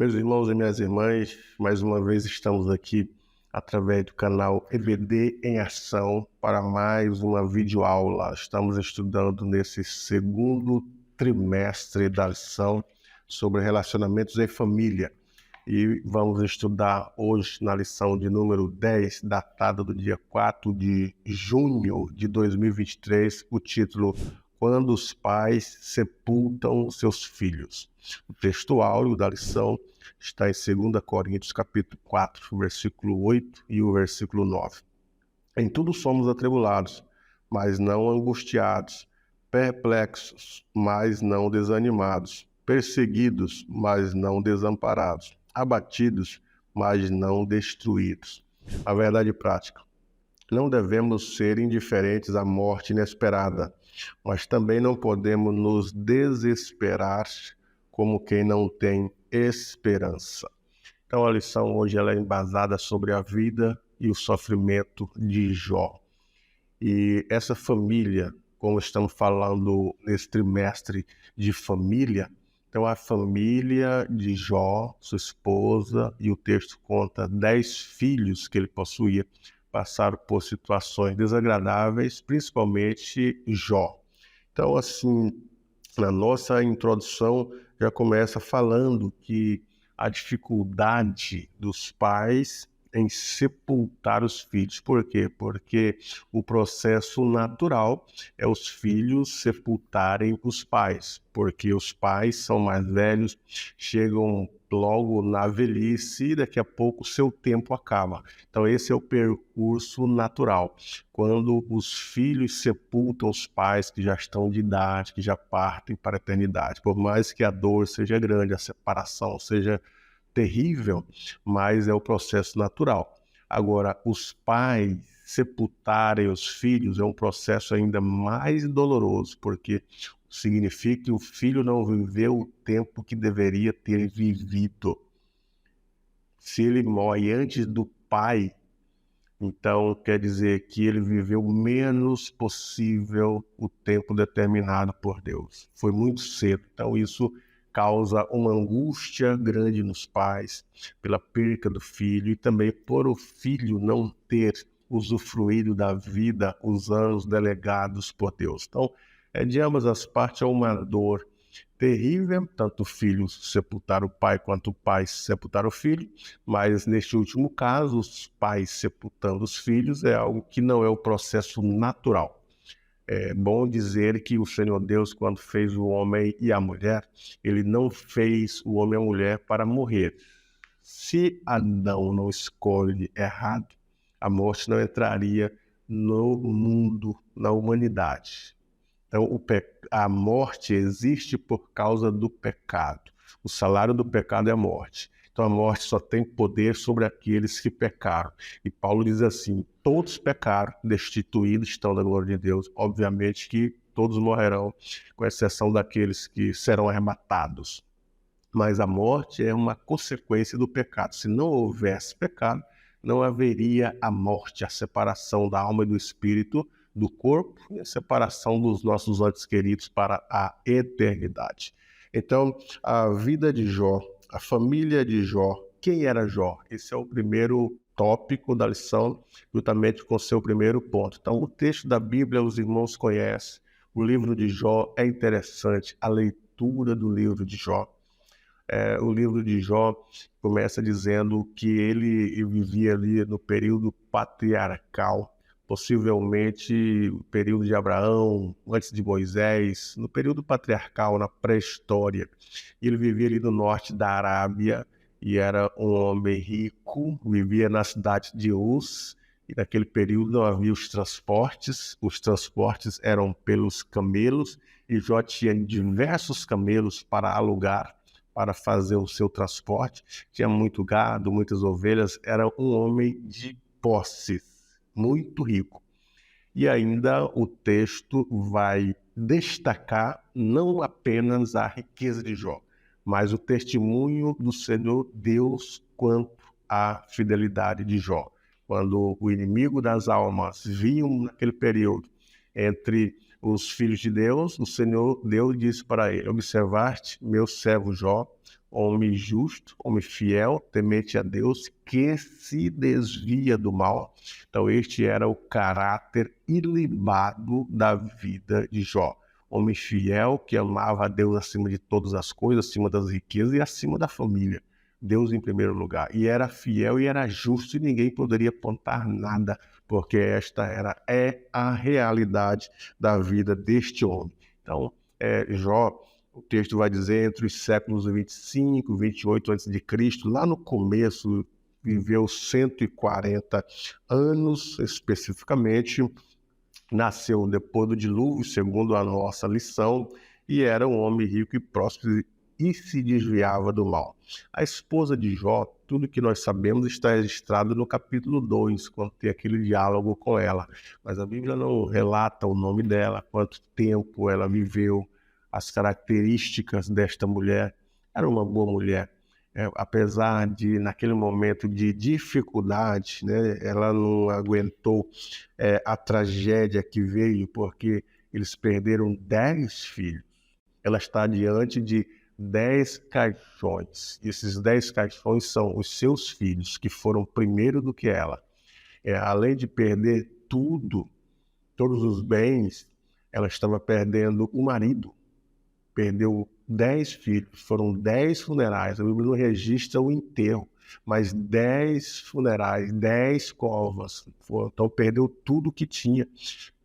Meus irmãos e minhas irmãs, mais uma vez estamos aqui através do canal EBD em Ação para mais uma videoaula. Estamos estudando nesse segundo trimestre da lição sobre relacionamentos em família. E vamos estudar hoje na lição de número 10, datada do dia 4 de junho de 2023, o título Quando os pais sepultam seus filhos. O texto áureo da lição está em 2 Coríntios capítulo 4, versículo 8 e o versículo 9. Em tudo somos atribulados, mas não angustiados, perplexos, mas não desanimados, perseguidos, mas não desamparados, abatidos, mas não destruídos. A verdade prática. Não devemos ser indiferentes à morte inesperada, mas também não podemos nos desesperar como quem não tem esperança. Então a lição hoje ela é embasada sobre a vida e o sofrimento de Jó. E essa família, como estamos falando nesse trimestre de família, então a família de Jó, sua esposa, e o texto conta 10 filhos que ele possuía, passaram por situações desagradáveis, principalmente Jó. Então, assim, na nossa introdução já começa falando que a dificuldade dos pais em sepultar os filhos. Por quê? Porque o processo natural é os filhos sepultarem os pais, porque os pais são mais velhos, chegam logo na velhice e daqui a pouco o seu tempo acaba. Então esse é o percurso natural. Quando os filhos sepultam os pais que já estão de idade, que já partem para a eternidade, por mais que a dor seja grande, a separação seja terrível, mas é o processo natural. Agora, os pais sepultarem os filhos é um processo ainda mais doloroso, porque significa que o filho não viveu o tempo que deveria ter vivido. Se ele morre antes do pai, então quer dizer que ele viveu o menos possível o tempo determinado por Deus. Foi muito cedo, então isso causa uma angústia grande nos pais pela perca do filho e também por o filho não ter usufruído da vida os anos delegados por Deus. Então, de ambas as partes é uma dor terrível, tanto o filho sepultar o pai quanto o pai sepultar o filho, mas neste último caso, os pais sepultando os filhos é algo que não é o processo natural. É bom dizer que o Senhor Deus, quando fez o homem e a mulher, ele não fez o homem e a mulher para morrer. Se Adão não escolhe errado, a morte não entraria no mundo, na humanidade. Então, a morte existe por causa do pecado. O salário do pecado é a morte. Então, a morte só tem poder sobre aqueles que pecaram. E Paulo diz assim, todos pecaram, destituídos estão da glória de Deus. Obviamente que todos morrerão, com exceção daqueles que serão arrebatados. Mas a morte é uma consequência do pecado. Se não houvesse pecado, não haveria a morte, a separação da alma e do espírito, do corpo e a separação dos nossos entes queridos para a eternidade. Então, a vida de Jó, a família de Jó, quem era Jó? Esse é o primeiro tópico da lição, juntamente com o seu primeiro ponto. Então, o texto da Bíblia os irmãos conhecem, o livro de Jó é interessante, a leitura do livro de Jó. O livro de Jó começa dizendo que ele vivia ali no período patriarcal, possivelmente o período de Abraão, antes de Moisés, no período patriarcal, na pré-história. Ele vivia ali no norte da Arábia e era um homem rico, vivia na cidade de Uz, e naquele período não havia os transportes eram pelos camelos, e Jó tinha diversos camelos para alugar, para fazer o seu transporte, tinha muito gado, muitas ovelhas, era um homem de posses, muito rico. E ainda o texto vai destacar não apenas a riqueza de Jó, mas o testemunho do Senhor Deus quanto à fidelidade de Jó. Quando o inimigo das almas vinham naquele período entre os filhos de Deus, o Senhor Deus disse para ele, observaste meu servo Jó, homem justo, homem fiel, temente a Deus, que se desvia do mal. Então este era o caráter ilibado da vida de Jó. Homem fiel, que amava a Deus acima de todas as coisas, acima das riquezas e acima da família. Deus em primeiro lugar. E era fiel e era justo e ninguém poderia apontar nada, porque esta é a realidade da vida deste homem. Então, Jó, o texto vai dizer, entre os séculos 25 e 28 a.C., lá no começo, viveu 140 anos especificamente, nasceu depois do dilúvio, segundo a nossa lição, e era um homem rico e próspero e se desviava do mal. A esposa de Jó, tudo que nós sabemos está registrado no capítulo 2, quando tem aquele diálogo com ela. Mas a Bíblia não relata o nome dela, quanto tempo ela viveu, as características desta mulher. Era uma boa mulher. Apesar de, naquele momento de dificuldade, né, ela não aguentou a tragédia que veio, porque eles perderam 10 filhos. Ela está diante de 10 caixões. Esses 10 caixões são os seus filhos, que foram primeiro do que ela. Além de perder tudo, todos os bens, ela estava perdendo o marido. Perdeu 10 filhos, foram 10 funerais. A Bíblia não registra o enterro, mas 10 funerais, 10 covas. Então perdeu tudo que tinha.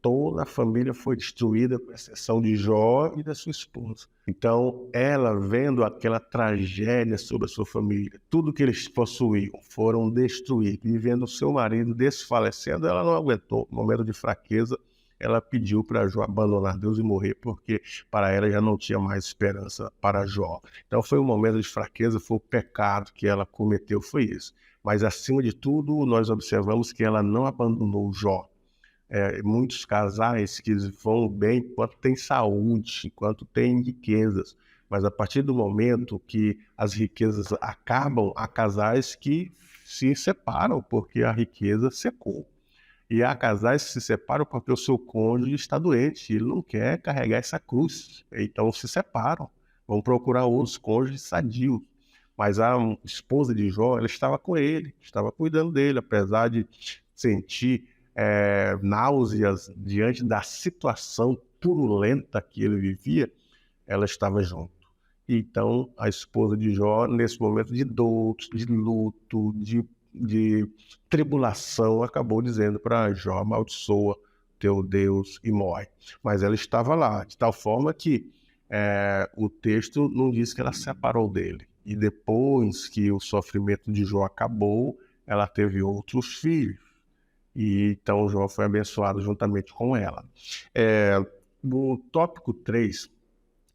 Toda a família foi destruída, com exceção de Jó e da sua esposa. Então, ela vendo aquela tragédia sobre a sua família, tudo que eles possuíam foram destruídos, e vendo o seu marido desfalecendo, ela não aguentou. No momento de fraqueza, ela pediu para Jó abandonar Deus e morrer, porque para ela já não tinha mais esperança para Jó. Então foi um momento de fraqueza, foi o pecado que ela cometeu, foi isso. Mas acima de tudo, nós observamos que ela não abandonou Jó. Muitos casais que vão bem enquanto tem saúde, enquanto tem riquezas, mas a partir do momento que as riquezas acabam, há casais que se separam porque a riqueza secou. E há casais que se separam porque o seu cônjuge está doente, ele não quer carregar essa cruz, então se separam, vão procurar outros cônjuges sadios. Mas a esposa de Jó, ela estava com ele, estava cuidando dele, apesar de sentir náuseas diante da situação turulenta que ele vivia, ela estava junto. Então, a esposa de Jó, nesse momento de dor, de luto, de tribulação, acabou dizendo para Jó: amaldiçoa teu Deus e morre. Mas ela estava lá, de tal forma que o texto não diz que ela se separou dele. E depois que o sofrimento de Jó acabou, ela teve outros filhos. E então Jó foi abençoado juntamente com ela. No tópico 3,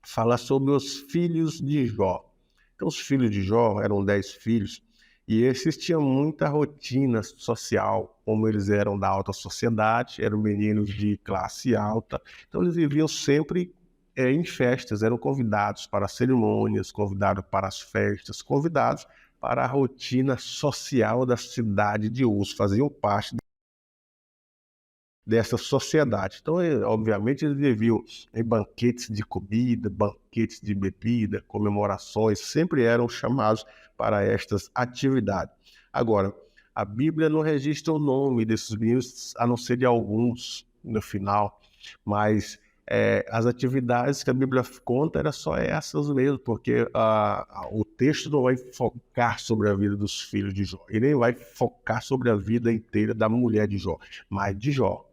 fala sobre os filhos de Jó. Então, os filhos de Jó eram 10 filhos, e esses tinham muita rotina social, como eles eram da alta sociedade, eram meninos de classe alta, então eles viviam sempre em festas, eram convidados para cerimônias, convidados para as festas, convidados para a rotina social da cidade de Uz, faziam parte dessa sociedade. Então, obviamente, eles viviam em banquetes de comida, banquetes de bebida, comemorações, sempre eram chamados para estas atividades. Agora, a Bíblia não registra o nome desses meninos, a não ser de alguns no final, mas as atividades que a Bíblia conta eram só essas mesmo, porque o texto não vai focar sobre a vida dos filhos de Jó, e nem vai focar sobre a vida inteira da mulher de Jó, mas de Jó.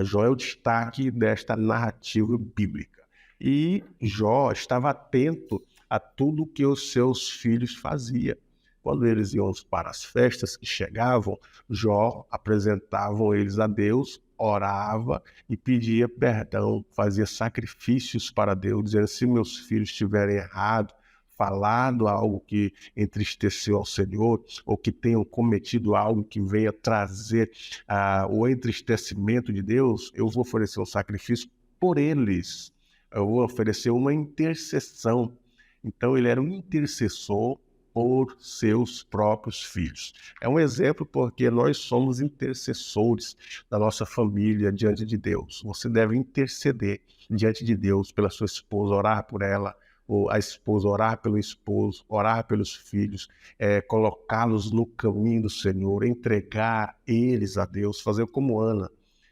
Jó é o destaque desta narrativa bíblica. E Jó estava atento a tudo que os seus filhos faziam. Quando eles iam para as festas que chegavam, Jó apresentavam eles a Deus, orava e pedia perdão, fazia sacrifícios para Deus, dizendo: se meus filhos estiverem errados, falado algo que entristeceu ao Senhor, ou que tenham cometido algo que venha trazer o entristecimento de Deus, eu vou oferecer um sacrifício por eles. Eu vou oferecer uma intercessão. Então ele era um intercessor por seus próprios filhos. É um exemplo porque nós somos intercessores da nossa família diante de Deus. Você deve interceder diante de Deus pela sua esposa, orar por ela, a esposa, orar pelo esposo, orar pelos filhos, colocá-los no caminho do Senhor, entregar eles a Deus, fazer como Ana.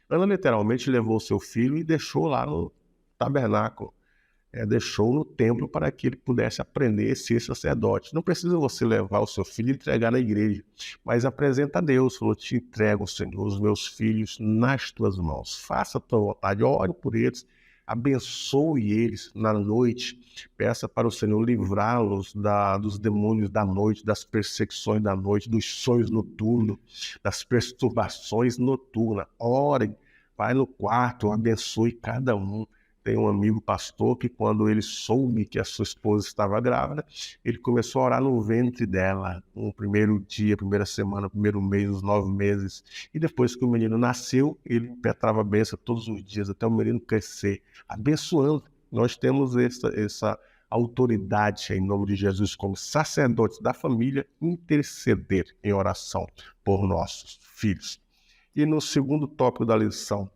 Ana literalmente levou seu filho e deixou lá no tabernáculo. Deixou no templo para que ele pudesse aprender a ser sacerdote. Não precisa você levar o seu filho e entregar na igreja, mas apresenta a Deus. Falou, te entrego, Senhor, os meus filhos nas tuas mãos. Faça a tua vontade, ore por eles, abençoe eles na noite. Peça para o Senhor livrá-los dos demônios da noite, das perseguições da noite, dos sonhos noturnos, das perturbações noturnas. Ore, vai no quarto, abençoe cada um. Tem um amigo pastor que, quando ele soube que a sua esposa estava grávida, ele começou a orar no ventre dela, no primeiro dia, primeira semana, primeiro mês, os 9 meses. E depois que o menino nasceu, ele impetrava a bênção todos os dias, até o menino crescer, abençoando. Nós temos essa autoridade, em nome de Jesus, como sacerdotes da família, interceder em oração por nossos filhos. E no segundo tópico da lição,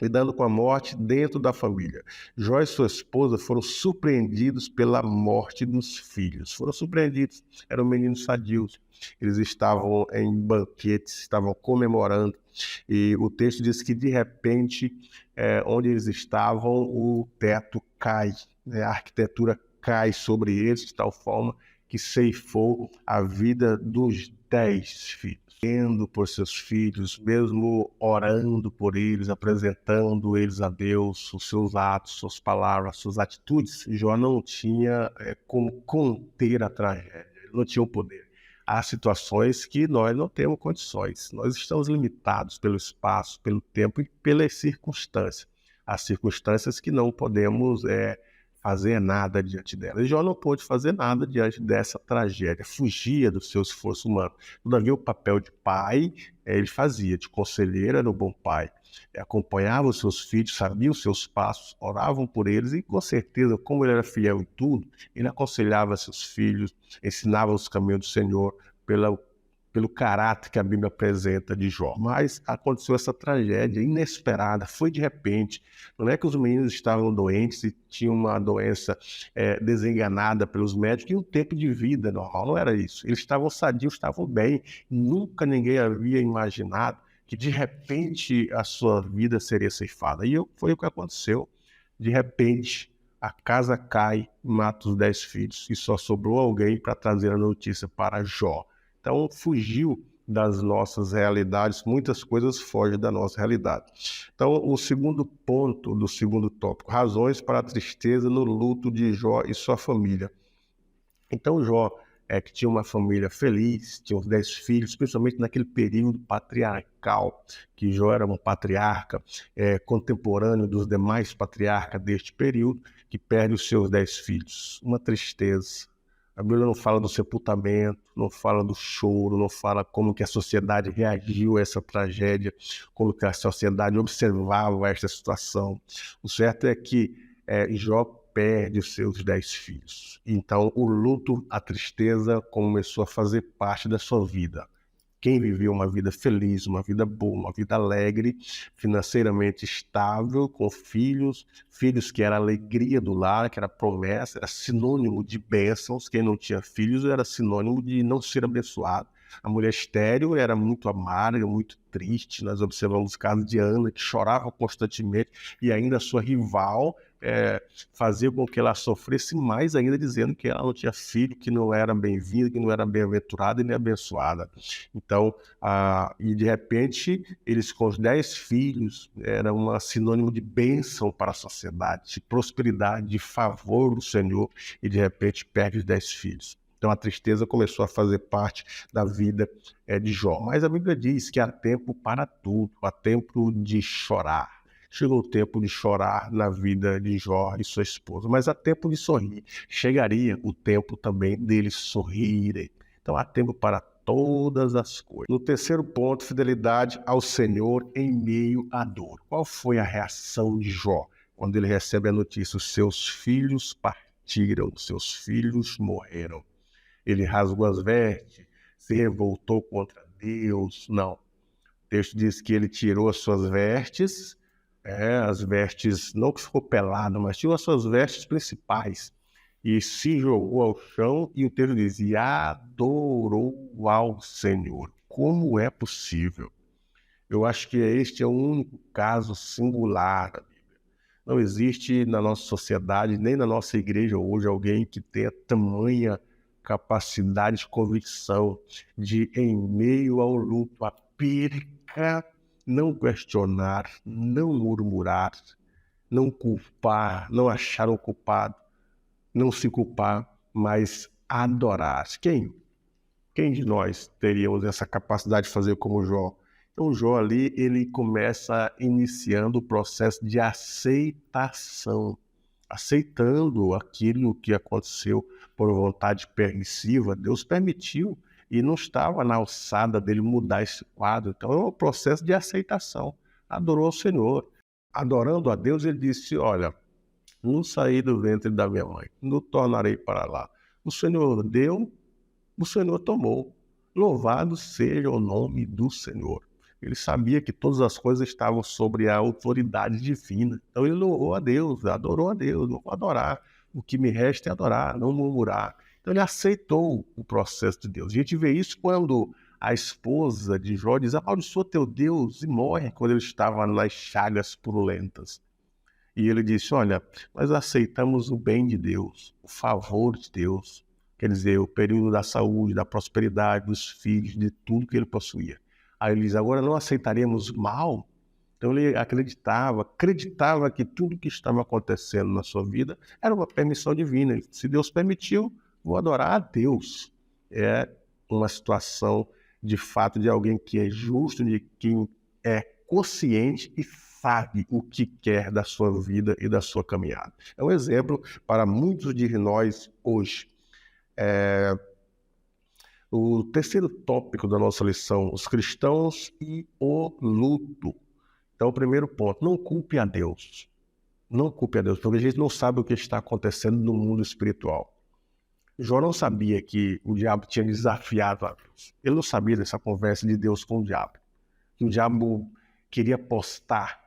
lidando com a morte dentro da família. Jó e sua esposa foram surpreendidos pela morte dos filhos. Foram surpreendidos, eram meninos sadios. Eles estavam em banquetes, estavam comemorando. E o texto diz que, de repente, onde eles estavam, o teto cai. A arquitetura cai sobre eles de tal forma que ceifou a vida dos 10 filhos. Orando por seus filhos, mesmo orando por eles, apresentando eles a Deus, os seus atos, suas palavras, suas atitudes, Jó não tinha como conter a tragédia, ele não tinha o poder. Há situações que nós não temos condições, nós estamos limitados pelo espaço, pelo tempo e pelas circunstâncias. Há circunstâncias que não podemos fazer nada diante dela. E Jó não pôde fazer nada diante dessa tragédia, fugia do seu esforço humano. Todavia, o papel de pai, ele fazia, de conselheiro era um bom pai. Acompanhava os seus filhos, sabia os seus passos, oravam por eles e, com certeza, como ele era fiel em tudo, ele aconselhava seus filhos, ensinava os caminhos do Senhor pelo caráter que a Bíblia apresenta de Jó. Mas aconteceu essa tragédia inesperada, foi de repente. Não é que os meninos estavam doentes e tinham uma doença desenganada pelos médicos e um tempo de vida normal, não era isso. Eles estavam sadios, estavam bem, nunca ninguém havia imaginado que de repente a sua vida seria ceifada. E foi o que aconteceu. De repente, a casa cai, mata os 10 filhos e só sobrou alguém para trazer a notícia para Jó. Então, fugiu das nossas realidades, muitas coisas fogem da nossa realidade. Então, o segundo ponto do segundo tópico, razões para a tristeza no luto de Jó e sua família. Então, Jó, que tinha uma família feliz, tinha os 10 filhos, principalmente naquele período patriarcal, que Jó era um patriarca contemporâneo dos demais patriarcas deste período, que perde os seus 10 filhos. Uma tristeza. A Bíblia não fala do sepultamento, não fala do choro, não fala como que a sociedade reagiu a essa tragédia, como que a sociedade observava esta situação. O certo é que Jó perde os seus 10 filhos. Então, o luto, a tristeza começou a fazer parte da sua vida. Quem viveu uma vida feliz, uma vida boa, uma vida alegre, financeiramente estável, com filhos que era a alegria do lar, que era promessa, era sinônimo de bênçãos. Quem não tinha filhos era sinônimo de não ser abençoado. A mulher estéril era muito amarga, muito triste. Nós observamos o caso de Ana, que chorava constantemente, e ainda a sua rival fazia com que ela sofresse mais ainda, dizendo que ela não tinha filho, que não era bem-vinda, que não era bem-aventurada e nem abençoada. Então, e de repente, eles com os 10 filhos, era um sinônimo de bênção para a sociedade, de prosperidade, de favor do Senhor, e de repente perde os 10 filhos. Então a tristeza começou a fazer parte da vida de Jó. Mas a Bíblia diz que há tempo para tudo, há tempo de chorar. Chegou o tempo de chorar na vida de Jó e sua esposa, mas há tempo de sorrir. Chegaria o tempo também deles sorrirem. Então há tempo para todas as coisas. No terceiro ponto, fidelidade ao Senhor em meio à dor. Qual foi a reação de Jó quando ele recebe a notícia? Os seus filhos partiram, seus filhos morreram. Ele rasgou as vestes, se revoltou contra Deus? Não. O texto diz que ele tirou as suas vestes, as vestes, não que ficou pelado, mas tirou as suas vestes principais. e se jogou ao chão, e o texto diz, e adorou ao Senhor. Como é possível? Eu acho que este é o único caso singular da Bíblia. Não existe na nossa sociedade, nem na nossa igreja hoje, alguém que tenha tamanha capacidade de convicção de, em meio ao luto, à perca, não questionar, não murmurar, não culpar, não achar o culpado, não se culpar, mas adorar. Quem de nós teríamos essa capacidade de fazer como Jó? Então, Jó ali, ele começa iniciando o processo de aceitação, aceitando aquilo que aconteceu por vontade permissiva. Deus permitiu e não estava na alçada dele mudar esse quadro. Então, é um processo de aceitação. Adorou o Senhor. Adorando a Deus, ele disse, olha, não saí do ventre da minha mãe, não tornarei para lá. O Senhor deu, o Senhor tomou. Louvado seja o nome do Senhor. Ele sabia que todas as coisas estavam sobre a autoridade divina. Então ele louvou a Deus, adorou a Deus, não vou adorar. O que me resta é adorar, não murmurar. Então ele aceitou o processo de Deus. A gente vê isso quando a esposa de Jó diz, amaldiçoa teu Deus, e morre quando ele estava nas chagas purulentas. E ele disse, olha, nós aceitamos o bem de Deus, o favor de Deus, quer dizer, o período da saúde, da prosperidade, dos filhos, de tudo que ele possuía. Aí ele diz, agora não aceitaremos mal? Então ele acreditava que tudo que estava acontecendo na sua vida era uma permissão divina. Se Deus permitiu, vou adorar a Deus. É uma situação, de fato, de alguém que é justo, de quem é consciente e sabe o que quer da sua vida e da sua caminhada. É um exemplo para muitos de nós hoje. O terceiro tópico da nossa lição, os cristãos e o luto. Então, o primeiro ponto, não culpe a Deus. Não culpe a Deus, porque a gente não sabe o que está acontecendo no mundo espiritual. Jó não sabia que o diabo tinha desafiado a Deus. Ele não sabia dessa conversa de Deus com o diabo. Que o diabo queria postar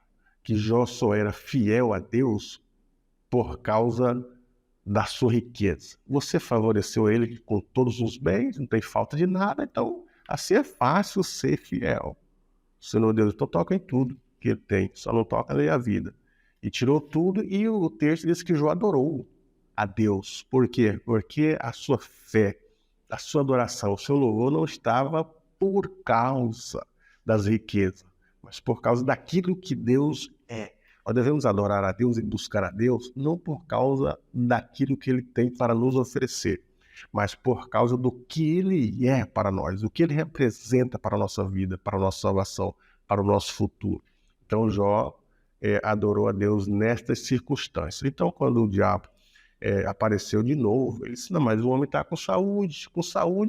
que Jó só era fiel a Deus por causa da sua riqueza. Você favoreceu ele com todos os bens, não tem falta de nada, então assim é fácil ser fiel. O Senhor Deus, então toca em tudo que ele tem, só não toca nem a vida. E tirou tudo, e o texto diz que Jó adorou a Deus. Por quê? Porque a sua fé, a sua adoração, o seu louvor não estava por causa das riquezas, mas por causa daquilo que Deus é. Nós devemos adorar a Deus e buscar a Deus não por causa daquilo que Ele tem para nos oferecer, mas por causa do que Ele é para nós, o que Ele representa para a nossa vida, para a nossa salvação, para o nosso futuro. Então Jó adorou a Deus nestas circunstâncias. Então quando o diabo apareceu de novo, ele disse, não, mas o homem está com saúde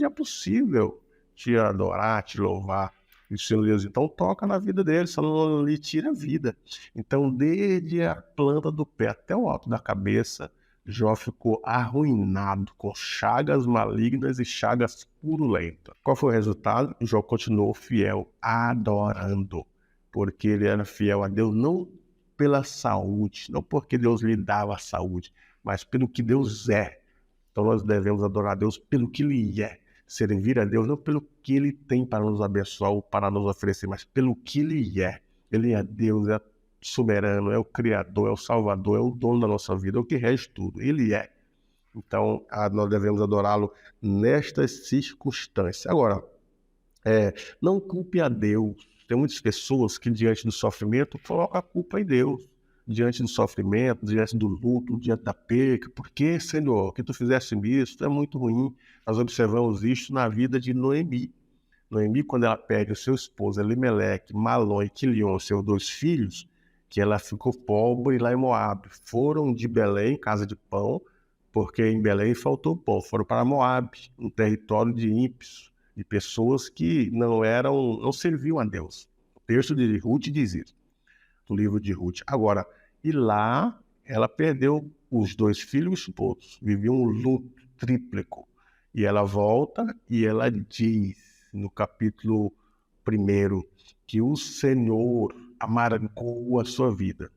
é possível te adorar, te louvar. E o Senhor Deus, então toca na vida dele, só não lhe tira a vida. Então, desde a planta do pé até o alto da cabeça, Jó ficou arruinado, com chagas malignas e chagas purulentas. Qual foi o resultado? Jó continuou fiel, adorando, porque ele era fiel a Deus, não pela saúde, não porque Deus lhe dava a saúde, mas pelo que Deus é. Então nós devemos adorar a Deus pelo que Ele é. Servir a Deus não pelo que Ele tem para nos abençoar ou para nos oferecer, mas pelo que Ele é. Ele é Deus, é soberano, é o Criador, é o Salvador, é o dono da nossa vida, é o que rege tudo. Ele é. Então nós devemos adorá-lo nestas circunstâncias. Agora, não culpe a Deus. Tem muitas pessoas que diante do sofrimento colocam a culpa em Deus. Diante do sofrimento, diante do luto, diante da perca. Por que, Senhor, que tu fizeste isso? É muito ruim. Nós observamos isso na vida de Noemi. Noemi, quando ela perde o seu esposo, Elimeleque, Malom e Quilion, seus 2 filhos, que ela ficou pobre lá em Moabe. Foram de Belém, casa de pão, porque em Belém faltou pão. Foram para Moabe, um território de ímpios, de pessoas que não serviam a Deus. O texto de Ruth diz isso, do livro de Ruth. Agora, e lá ela perdeu os 2 filhos e o esposo, vivia um luto tríplico. E ela volta e ela diz, no capítulo 1, que o Senhor amargou a sua vida,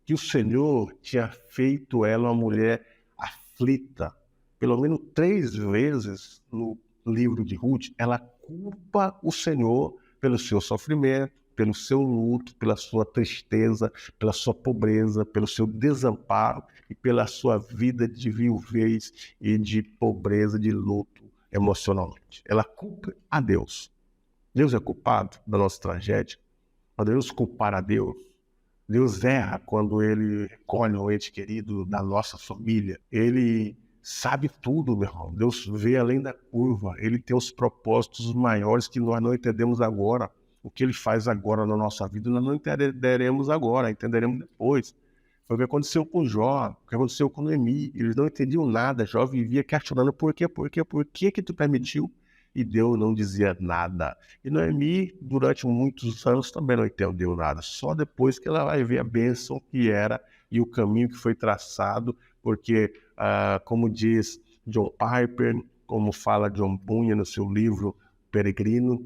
que o Senhor tinha feito ela uma mulher aflita. Pelo menos 3 vezes no livro de Ruth, ela culpa o Senhor pelo seu sofrimento, pelo seu luto, pela sua tristeza, pela sua pobreza, pelo seu desamparo e pela sua vida de viuvez e de pobreza, de luto emocionalmente. Ela culpa a Deus. Deus é culpado da nossa tragédia? Podemos culpar a Deus? Deus erra quando Ele recolhe um ente querido da nossa família. Ele sabe tudo, meu irmão. Deus vê além da curva. Ele tem os propósitos maiores que nós não entendemos agora. O que Ele faz agora na nossa vida, nós não entenderemos agora, entenderemos depois. Foi o que aconteceu com Jó, o que aconteceu com Noemi. Eles não entendiam nada. Jó vivia questionando por que que tu permitiu? E Deus não dizia nada. E Noemi, durante muitos anos, também não entendeu nada. Só depois que ela vai ver a bênção que era e o caminho que foi traçado, porque, como diz John Piper, como fala John Bunyan no seu livro Peregrino,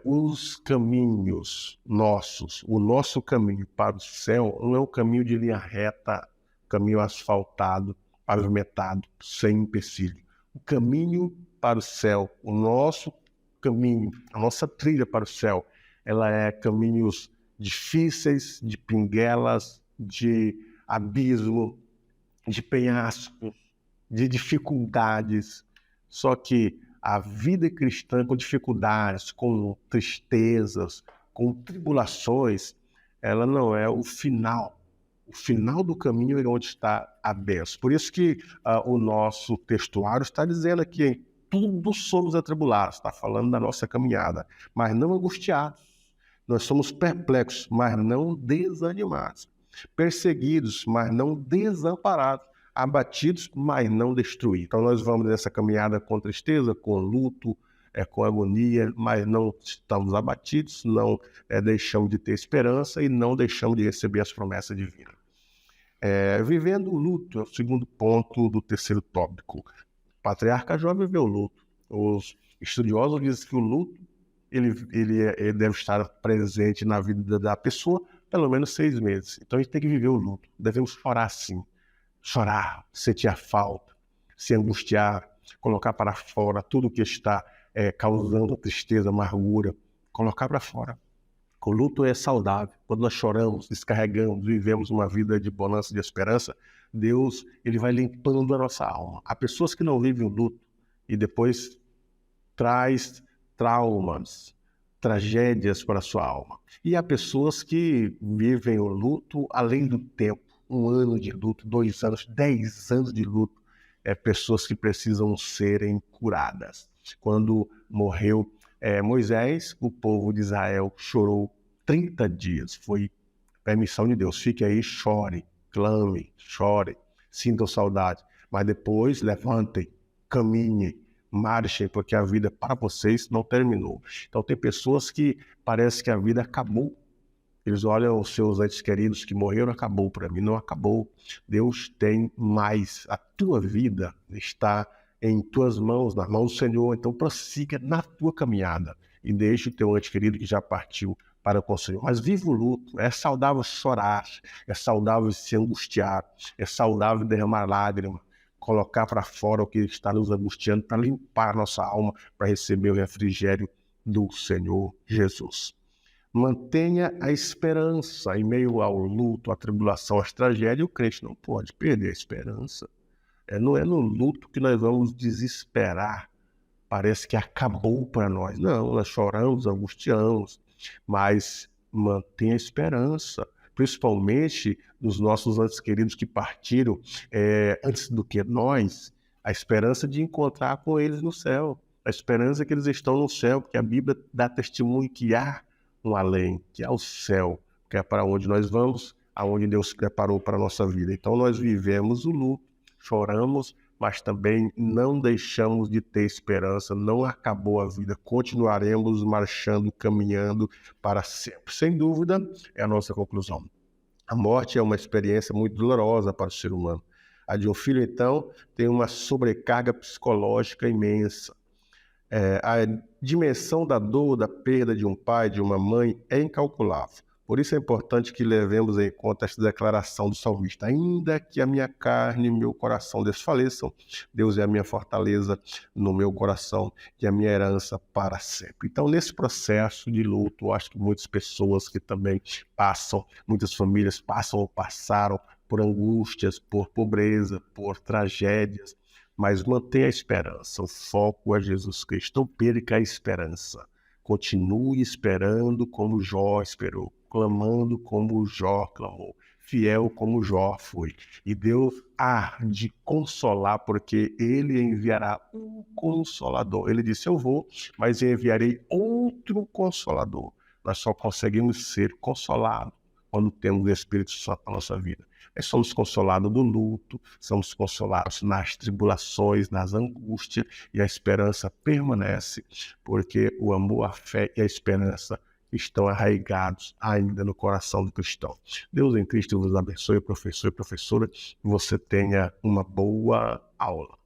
os caminhos nossos, o nosso caminho para o céu não é um caminho de linha reta, caminho asfaltado, pavimentado, sem empecilho. O caminho para o céu, o nosso caminho, a nossa trilha para o céu, ela é caminhos difíceis, de pinguelas, de abismo, de penhasco, de dificuldades. Só que a vida cristã com dificuldades, com tristezas, com tribulações, ela não é o final. O final do caminho é onde está a bênção. Por isso que o nosso textuário está dizendo aqui, em tudo somos atribulados, está falando da nossa caminhada, mas não angustiados. Nós somos perplexos, mas não desanimados. Perseguidos, mas não desamparados. Abatidos, mas não destruídos. Então nós vamos nessa caminhada com tristeza, com luto, com agonia, mas não estamos abatidos, não deixamos de ter esperança e não deixamos de receber as promessas divinas. Vivendo o luto é o segundo ponto do terceiro tópico. Patriarca Jó viveu o luto. Os estudiosos dizem que o luto ele deve estar presente na vida da pessoa pelo menos 6 meses. Então a gente tem que viver o luto. Devemos chorar sim. Chorar, sentir a falta, se angustiar, colocar para fora tudo que está causando tristeza, amargura, colocar para fora. O luto é saudável. Quando nós choramos, descarregamos, vivemos uma vida de bonança, de esperança, Deus ele vai limpando a nossa alma. Há pessoas que não vivem o luto e depois traz traumas, tragédias para a sua alma. E há pessoas que vivem o luto além do tempo. 1 ano de luto, 2 anos, 10 anos de luto. Pessoas que precisam serem curadas. Quando morreu Moisés, o povo de Israel chorou 30 dias. Foi permissão de Deus. Fique aí, chore, clame, chore, sintam saudade. Mas depois levantem, caminhem, marchem, porque a vida para vocês não terminou. Então tem pessoas que parece que a vida acabou. Eles olham os seus entes queridos que morreram, acabou para mim. Não acabou. Deus tem mais. A tua vida está em tuas mãos, nas mãos do Senhor. Então prossiga na tua caminhada e deixe o teu ente querido que já partiu para com o Senhor. Mas viva o luto. É saudável chorar, é saudável se angustiar, é saudável derramar lágrimas, colocar para fora o que está nos angustiando, para limpar nossa alma, para receber o refrigério do Senhor Jesus. Mantenha a esperança em meio ao luto, à tribulação, às tragédias. O crente não pode perder a esperança. Não é no luto que nós vamos desesperar. Parece que acabou para nós. Não, nós choramos, angustiamos, mas mantenha a esperança, principalmente dos nossos antes queridos que partiram antes do que nós, a esperança de encontrar com eles no céu, a esperança que eles estão no céu, porque a Bíblia dá testemunho que há um além, que é o céu, que é para onde nós vamos, aonde Deus preparou para a nossa vida. Então nós vivemos o luto, choramos, mas também não deixamos de ter esperança, não acabou a vida, continuaremos marchando, caminhando para sempre. Sem dúvida, é a nossa conclusão. A morte é uma experiência muito dolorosa para o ser humano. A de um filho, então, tem uma sobrecarga psicológica imensa. A dimensão da dor, da perda de um pai, de uma mãe, é incalculável. Por isso é importante que levemos em conta esta declaração do salmista: ainda que a minha carne e meu coração desfaleçam, Deus é a minha fortaleza no meu coração e a minha herança para sempre. Então, nesse processo de luto, eu acho que muitas pessoas que também passam, muitas famílias passam ou passaram por angústias, por pobreza, por tragédias, mas mantenha a esperança, o foco é Jesus Cristo, não perca a esperança. Continue esperando como Jó esperou, clamando como Jó clamou, fiel como Jó foi. E Deus há de consolar, porque Ele enviará um Consolador. Ele disse, eu vou, mas enviarei outro Consolador. Nós só conseguimos ser consolados quando temos o Espírito Santo na nossa vida. Nós somos consolados do luto, somos consolados nas tribulações, nas angústias, e a esperança permanece, porque o amor, a fé e a esperança estão arraigados ainda no coração do cristão. Deus em Cristo vos abençoe, professor e professora, que você tenha uma boa aula.